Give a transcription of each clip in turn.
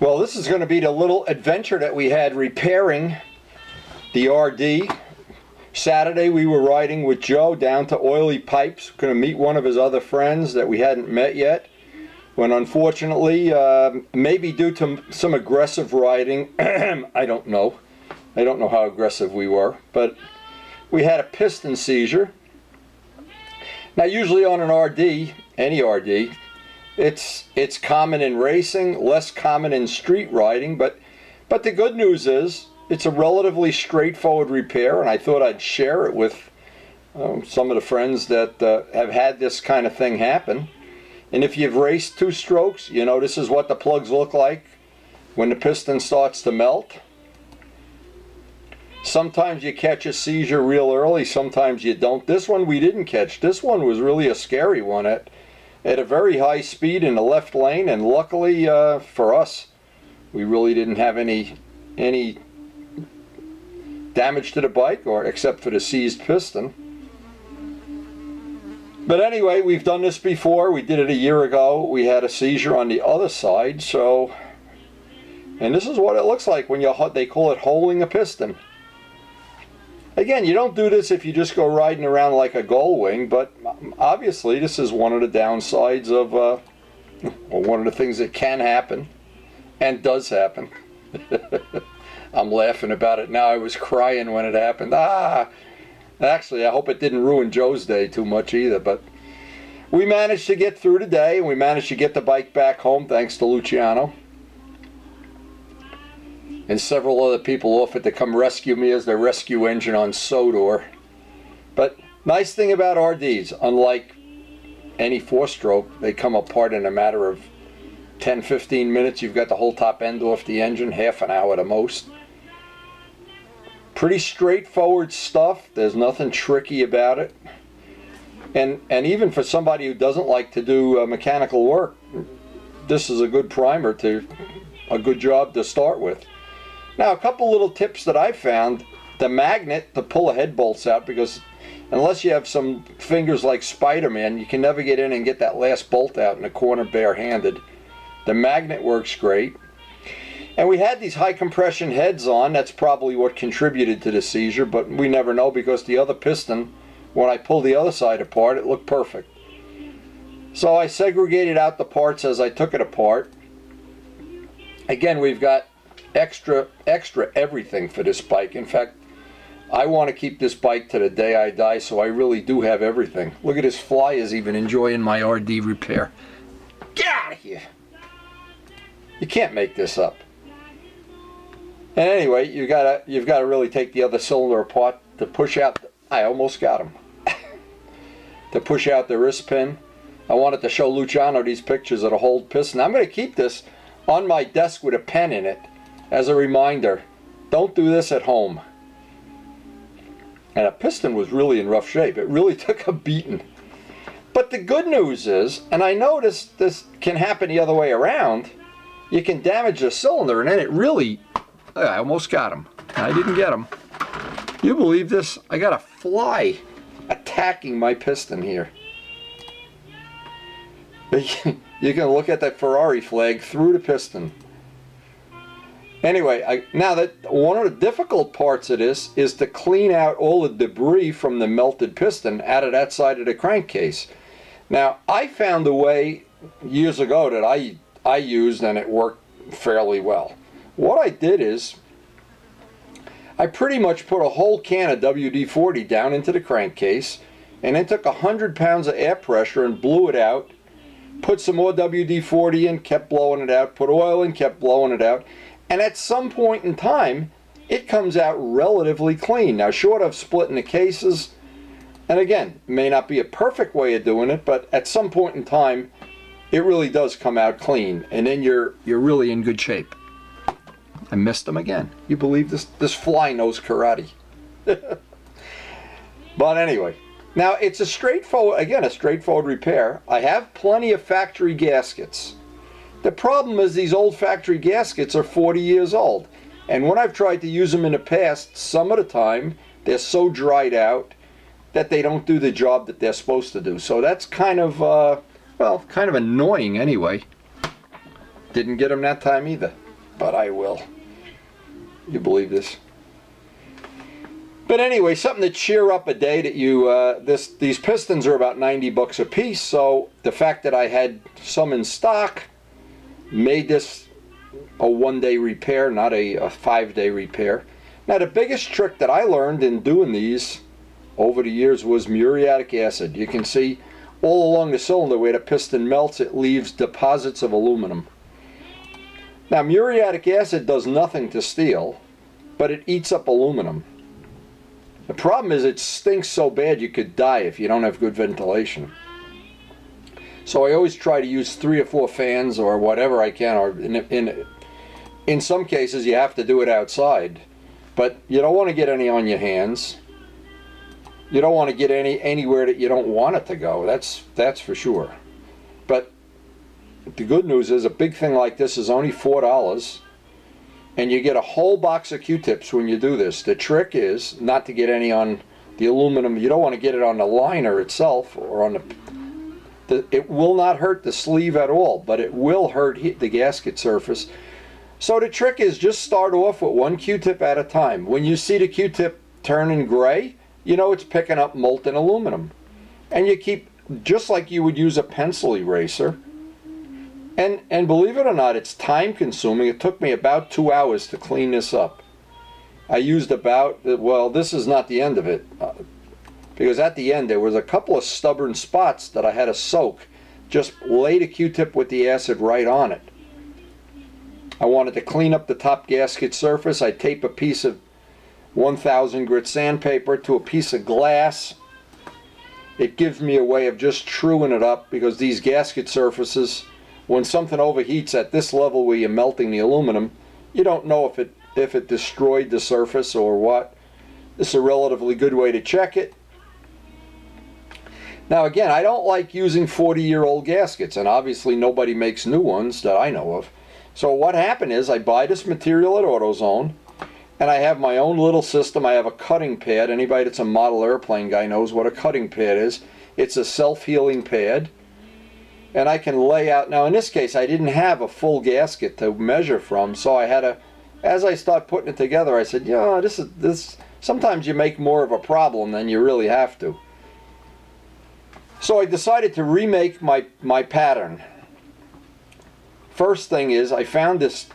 Well, this is going to be the little adventure that we had repairing the RD. Saturday we were riding with Joe down to Oily Pipes, going to meet one of his other friends that we hadn't met yet, when unfortunately, maybe due to some aggressive riding, I don't know how aggressive we were, but we had a piston seizure. Now usually on an RD, any RD, it's common in racing, less common in street riding, but the good news is it's a relatively straightforward repair, and I thought I'd share it with some of the friends that have had this kind of thing happen. And if you've raced two strokes, you know this is what the plugs look like when the piston starts to melt. Sometimes you catch a seizure real early, sometimes you don't. This one we didn't catch. This one was really a scary one at a very high speed in the left lane, and luckily for us, we really didn't have any damage to the bike, or except for the seized piston. But anyway, we've done this before. We did it a year ago. We had a seizure on the other side, so, and this is what it looks like when they call it holing a piston. Again, you don't do this if you just go riding around like a gull wing, but obviously this is one of the downsides of, or one of the things that can happen, and does happen. I'm laughing about it now. I was crying when it happened. Actually, I hope it didn't ruin Joe's day too much either, but we managed to get through the day, and we managed to get the bike back home thanks to Luciano. And several other people offered to come rescue me as their rescue engine on Sodor. But nice thing about RDs, unlike any four-stroke, they come apart in a matter of 10-15 minutes. You've got the whole top end off the engine, half an hour at the most. Pretty straightforward stuff. There's nothing tricky about it. And even for somebody who doesn't like to do mechanical work, this is a good primer, a good job to start with. Now, a couple little tips that I found. The magnet to pull the head bolts out, because unless you have some fingers like Spider-Man, you can never get in and get that last bolt out in the corner bare-handed. The magnet works great. And we had these high compression heads on. That's probably what contributed to the seizure, but we never know, because the other piston, when I pulled the other side apart, it looked perfect. So I segregated out the parts as I took it apart. Again, we've got extra everything for this bike. In fact, I want to keep this bike to the day I die, so I really do have everything. Look at this fly is even enjoying my RD repair. Get out of here! You can't make this up. And anyway, you've got to really take the other cylinder apart to push out. I almost got him. To push out the wrist pin. I wanted to show Luciano these pictures of the whole piston. I'm going to keep this on my desk with a pen in it as a reminder. Don't do this at home. And the piston was really in rough shape. It really took a beating. But the good news is, and I noticed this can happen the other way around, you can damage the cylinder and then it really, I almost got him. I didn't get him. You believe this? I got a fly attacking my piston here. You can look at that Ferrari flag through the piston. Anyway, now that one of the difficult parts of this is to clean out all the debris from the melted piston out of that side of the crankcase. Now, I found a way years ago that I used, and it worked fairly well. What I did is I pretty much put a whole can of WD-40 down into the crankcase, and then took 100 pounds of air pressure and blew it out, put some more WD-40 in, kept blowing it out, put oil in, kept blowing it out, and at some point in time it comes out relatively clean. Now, short of splitting the cases, and again, may not be a perfect way of doing it, but at some point in time it really does come out clean, and then you're really in good shape. I missed him again. You believe this? This fly knows karate. But anyway, now it's a straightforward repair. I have plenty of factory gaskets. The problem is these old factory gaskets are 40 years old, and when I've tried to use them in the past, some of the time they're so dried out that they don't do the job that they're supposed to do. So that's kind of, well, kind of annoying anyway. Didn't get them that time either. but I will. You believe this? But anyway, something to cheer up a day that you, these pistons are about 90 bucks a piece, so the fact that I had some in stock made this a one-day repair, not a 5-day repair. Now the biggest trick that I learned in doing these over the years was muriatic acid. You can see all along the cylinder where the piston melts, it leaves deposits of aluminum. Now muriatic acid does nothing to steel, but it eats up aluminum. The problem is it stinks so bad you could die if you don't have good ventilation. So I always try to use 3 or 4 fans or whatever I can, or in some cases you have to do it outside. But you don't want to get any on your hands. You don't want to get anywhere that you don't want it to go. That's for sure. But the good news is a big thing like this is only $4, and you get a whole box of Q-tips when you do this. The trick is not to get any on the aluminum. You don't want to get it on the liner itself or on it will not hurt the sleeve at all, but it will hurt the gasket surface. So the trick is just start off with 1 Q-tip at a time. When you see the Q-tip turning gray, you know it's picking up molten aluminum. And you keep, just like you would use a pencil eraser. And believe it or not, it's time consuming. It took me about 2 hours to clean this up. I used about, well, this is not the end of it. Because at the end there was a couple of stubborn spots that I had to soak. Just lay the Q-tip with the acid right on it. I wanted to clean up the top gasket surface. I tape a piece of 1000 grit sandpaper to a piece of glass. It gives me a way of just truing it up, because these gasket surfaces, when something overheats at this level where you're melting the aluminum, you don't know if it destroyed the surface or what. This is a relatively good way to check it. Now again, I don't like using 40-year-old gaskets, and obviously nobody makes new ones that I know of. So what happened is I buy this material at AutoZone, and I have my own little system. I have a cutting pad. Anybody that's a model airplane guy knows what a cutting pad is. It's a self-healing pad, and I can lay out. Now in this case I didn't have a full gasket to measure from, so I had to, as I start putting it together, I said, yeah, this sometimes you make more of a problem than you really have to. So I decided to remake my pattern. First thing is, I found this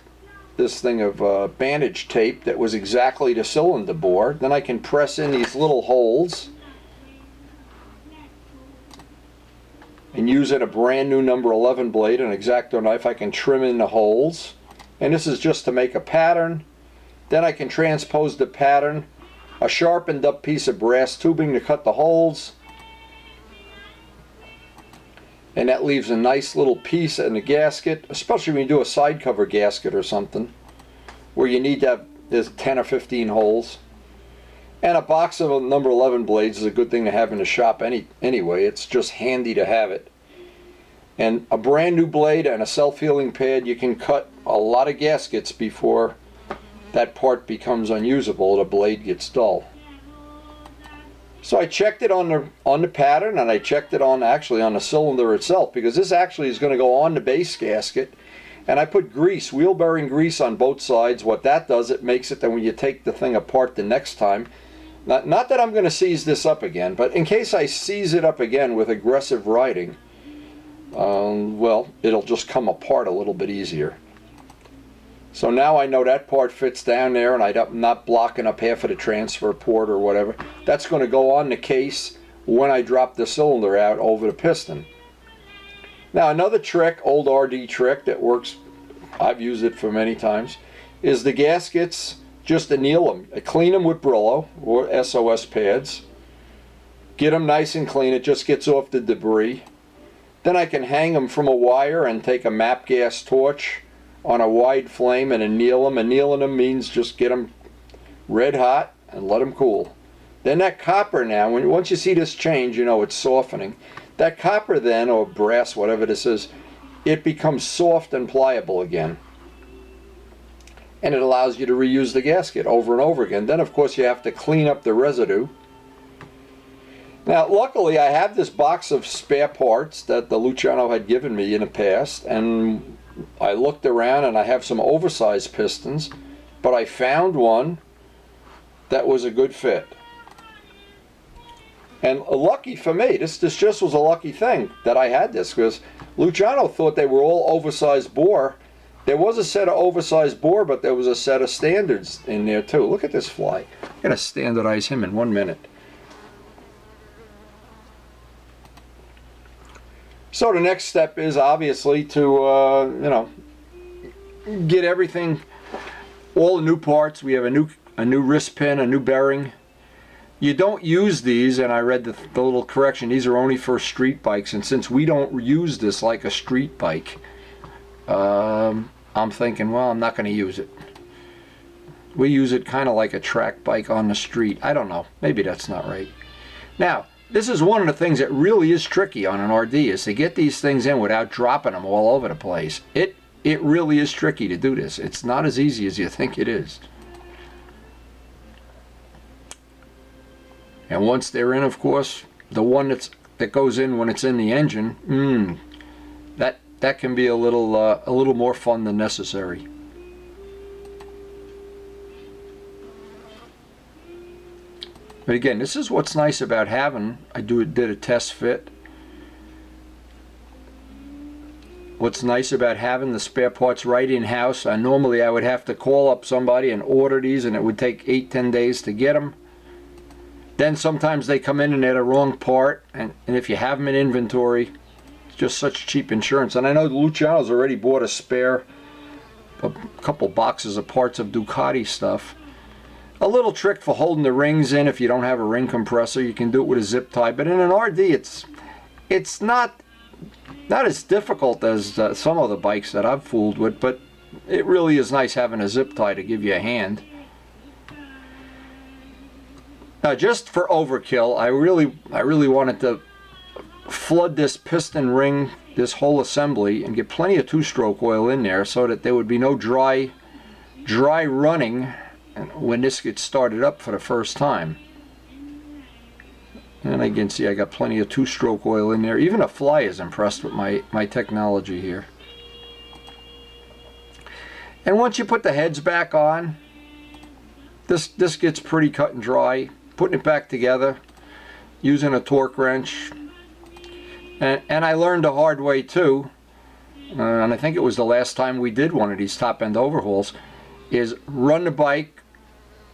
thing of bandage tape that was exactly the cylinder bore. Then I can press in these little holes and using a brand new number 11 blade, an X-Acto knife, I can trim in the holes. And this is just to make a pattern. Then I can transpose the pattern, a sharpened up piece of brass tubing to cut the holes. And that leaves a nice little piece in the gasket, especially when you do a side cover gasket or something, where you need to have, there's 10 or 15 holes. And a box of number 11 blades is a good thing to have in the shop anyway. It's just handy to have it. And a brand new blade and a self-healing pad, you can cut a lot of gaskets before that part becomes unusable, the blade gets dull. So I checked it on the pattern, and I checked it actually on the cylinder itself, because this actually is going to go on the base gasket. And I put grease, wheel bearing grease on both sides. What that does, it makes it that when you take the thing apart the next time, not that I'm going to seize this up again, but in case I seize it up again with aggressive riding, well, it'll just come apart a little bit easier. So now I know that part fits down there, and I'm not blocking up half of the transfer port or whatever. That's going to go on the case when I drop the cylinder out over the piston. Now another trick, old RD trick that works, I've used it for many times, is the gaskets, just anneal them. Clean them with Brillo or SOS pads. Get them nice and clean, it just gets off the debris. Then I can hang them from a wire and take a MAP gas torch on a wide flame and anneal them. Annealing them means just get them red hot and let them cool. Then that copper now, once you see this change, you know it's softening. That copper then, or brass, whatever this is, it becomes soft and pliable again. And it allows you to reuse the gasket over and over again. Then of course you have to clean up the residue. Now luckily I have this box of spare parts that the Luciano had given me in the past, and I looked around and I have some oversized pistons, but I found one that was a good fit. And lucky for me, this just was a lucky thing that I had this, because Luciano thought they were all oversized bore. There was a set of oversized bore, but there was a set of standards in there too. Look at this fly. I'm going to standardize him in 1 minute. So the next step is obviously to, you know, get everything, all the new parts. We have a new wrist pin, a new bearing. You don't use these, and I read the little correction, these are only for street bikes, and since we don't use this like a street bike, I'm thinking, well, I'm not going to use it. We use it kind of like a track bike on the street. I don't know, maybe that's not right. Now, this is one of the things that really is tricky on an RD, is to get these things in without dropping them all over the place. It really is tricky to do this. It's not as easy as you think it is. And once they're in, of course, the one that goes in when it's in the engine, that can be a little more fun than necessary. But again, this is what's nice about having, did a test fit. What's nice about having the spare parts right in-house. Normally I would have to call up somebody and order these, and it would take 8-10 days to get them. Then sometimes they come in and they're the wrong part, and if you have them in inventory, it's just such cheap insurance. And I know Luciano's already bought a couple boxes of parts of Ducati stuff. A little trick for holding the rings in if you don't have a ring compressor. You can do it with a zip tie, but in an RD it's not as difficult as some of the bikes that I've fooled with, but it really is nice having a zip tie to give you a hand. Now, just for overkill, I really wanted to flood this piston ring, this whole assembly, and get plenty of two-stroke oil in there so that there would be no dry running when this gets started up for the first time. And I can see I got plenty of two-stroke oil in there. Even a fly is impressed with my technology here. And once you put the heads back on, this gets pretty cut and dry. Putting it back together, using a torque wrench, and I learned the hard way too, and I think it was the last time we did one of these top end overhauls, is run the bike,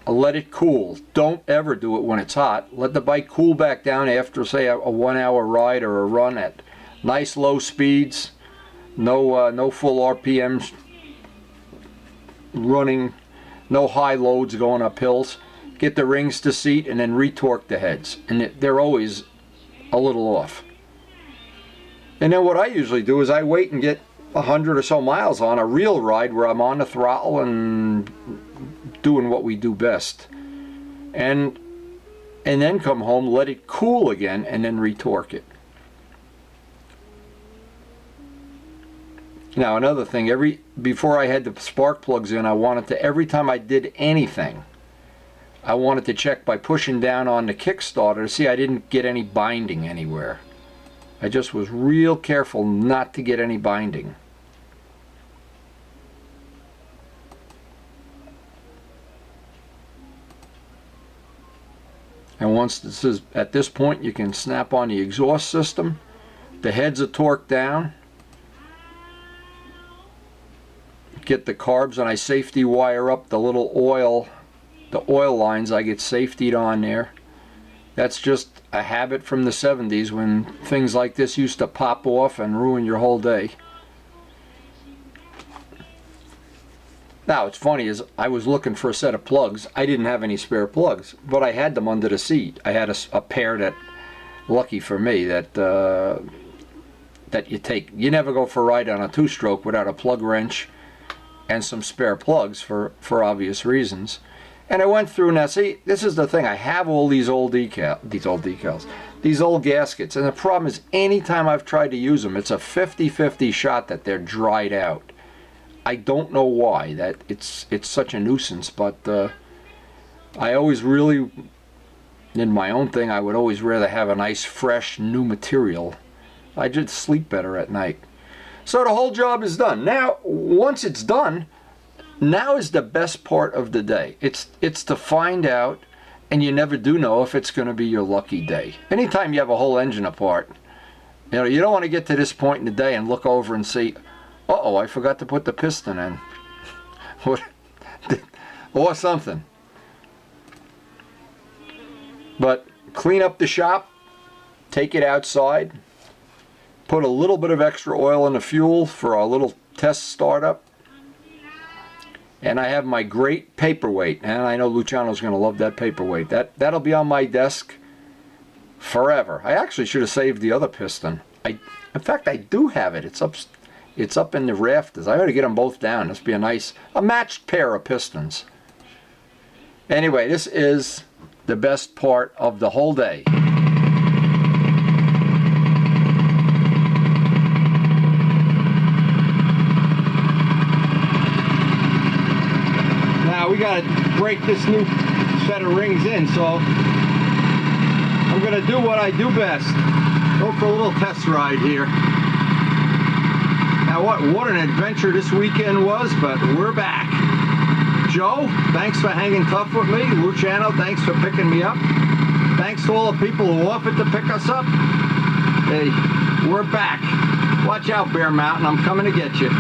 let it cool. Don't ever do it when it's hot. Let the bike cool back down after, say, a 1 hour ride or a run at nice low speeds, no full RPMs running, no high loads going up hills. Get the rings to seat and then retorque the heads, and they're always a little off. And then what I usually do is I wait and get 100 or so miles on a real ride where I'm on the throttle and doing what we do best, and then come home, let it cool again, and then retorque it. Now, another thing, before I had the spark plugs in, I wanted to, every time I did anything, I wanted to check by pushing down on the Kickstarter to see I didn't get any binding anywhere. I just was real careful not to get any binding. And once this is at this point, you can snap on the exhaust system. The heads are torqued down. Get the carbs, and I safety wire up the little oil lines. I get safetied on there. That's just a habit from the 70s when things like this used to pop off and ruin your whole day. Now, it's funny, is I was looking for a set of plugs. I didn't have any spare plugs, but I had them under the seat. I had a pair that, lucky for me, that you take. You never go for a ride on a two-stroke without a plug wrench and some spare plugs for obvious reasons. And I went through, now see, this is the thing, I have all these old gaskets, and the problem is anytime I've tried to use them, it's a 50-50 shot that they're dried out. I don't know why, that it's such a nuisance, but I always really, in my own thing, I would always rather have a nice, fresh, new material. I just sleep better at night. So the whole job is done. Now, once it's done, now is the best part of the day. It's to find out, and you never do know if it's going to be your lucky day. Anytime you have a whole engine apart, you know, you don't want to get to this point in the day and look over and see, uh-oh, I forgot to put the piston in. Or something. But clean up the shop, take it outside, put a little bit of extra oil in the fuel for our little test startup. And I have my great paperweight, and I know Luciano's going to love that paperweight. That'll be on my desk forever. I actually should have saved the other piston. In fact, I do have it. It's up in the rafters. I ought to get them both down. This would be a matched pair of pistons. Anyway, this is the best part of the whole day. Now we got to break this new set of rings in, so I'm going to do what I do best. Go for a little test ride here. Now what an adventure this weekend was, but we're back. Joe, thanks for hanging tough with me. Luciano, thanks for picking me up. Thanks to all the people who offered to pick us up. Hey, we're back. Watch out, Bear Mountain, I'm coming to get you.